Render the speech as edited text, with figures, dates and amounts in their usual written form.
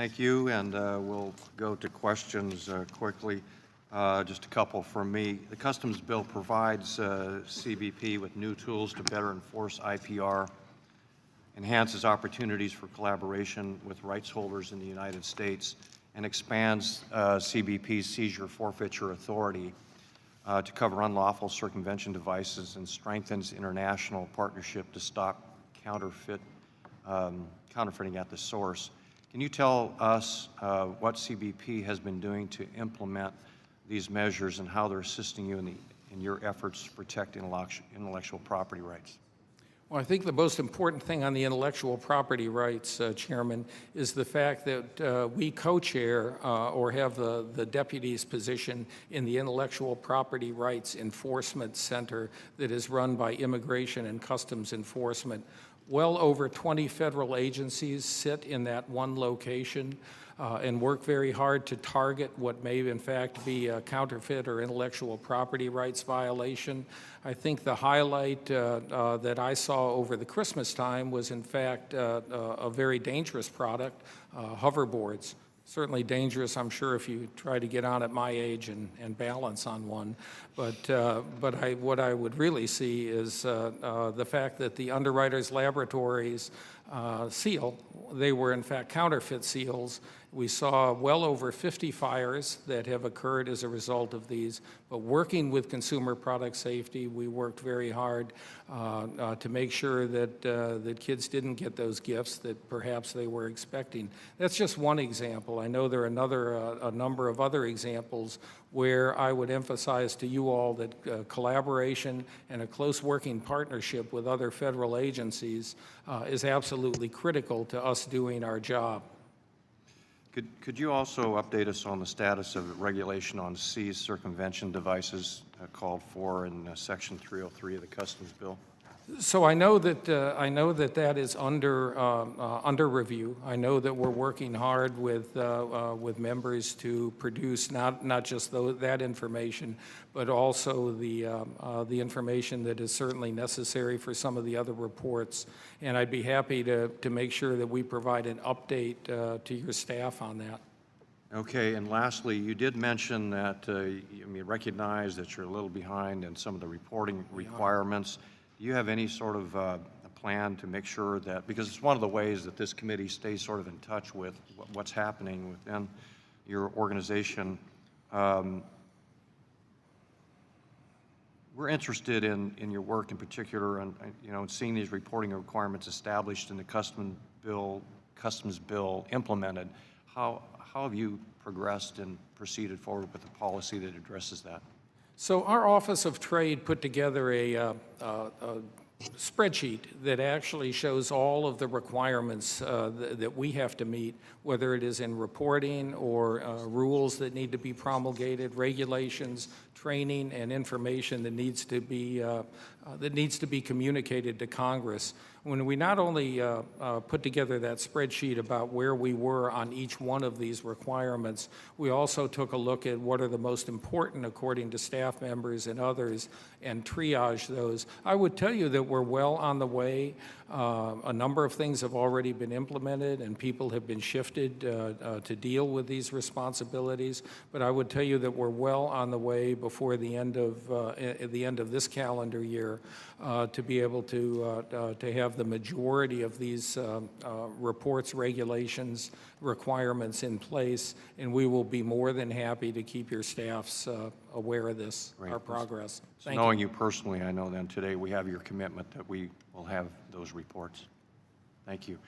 Thank you, and we'll go to questions quickly. Just a couple from me. The Customs Bill provides CBP with new tools to better enforce IPR, enhances opportunities for collaboration with rights holders in the United States, and expands CBP's seizure forfeiture authority to cover unlawful circumvention devices, and strengthens international partnership to stop counterfeiting at the source. Can you tell us what CBP has been doing to implement these measures and how they're assisting you in your efforts to protect intellectual property rights? Well, I think the most important thing on the intellectual property rights, Chairman, is the fact that we co-chair or have the deputy's position in the Intellectual Property Rights Enforcement Center that is run by Immigration and Customs Enforcement. Well over 20 federal agencies sit in that one location and work very hard to target what may in fact be a counterfeit or intellectual property rights violation. I think the highlight that I saw over the Christmas time was in fact a very dangerous product, hoverboards. Certainly dangerous, I'm sure, if you try to get on at my age and balance on one. But what I would really see is the fact that the Underwriters Laboratories seal, they were in fact counterfeit seals. We saw well over 50 fires that have occurred as a result of these. But working with Consumer Product Safety, we worked very hard to make sure that kids didn't get those gifts that perhaps they were expecting. That's just one example. I know there are a number of other examples where I would emphasize to you all that collaboration and a close working partnership with other federal agencies is absolutely critical to us doing our job. Could you also update us on the status of regulation on seized circumvention devices called for in Section 303 of the Customs Bill? So I know that that is under review. I know that we're working hard with members to produce not just that information, but also the information that is certainly necessary for some of the other reports. And I'd be happy to make sure that we provide an update to your staff on that. Okay, and lastly, you did mention that you recognize that you're a little behind in some of the reporting requirements. Do you have any sort of a plan to make sure that, because it's one of the ways that this committee stays sort of in touch with what's happening within your organization, we're interested in your work in particular and seeing these reporting requirements established in the Customs Bill implemented. How have you progressed and proceeded forward with a policy that addresses that? So our Office of Trade put together a spreadsheet that actually shows all of the requirements that we have to meet, whether it is in reporting or rules that need to be promulgated, regulations, training, and information that needs to be communicated to Congress. When we not only put together that spreadsheet about where we were on each one of these requirements, we also took a look at what are the most important according to staff members and others and triage those. I would tell you that we're well on the way. A number of things have already been implemented and people have been shifted to deal with these responsibilities, but I would tell you that we're well on the way before the end of this calendar year to be able to have the majority of these reports, regulations, requirements in place, and we will be more than happy to keep your staffs aware of this, our progress. So knowing you personally, I know then today we have your commitment that we will have those reports. Thank you.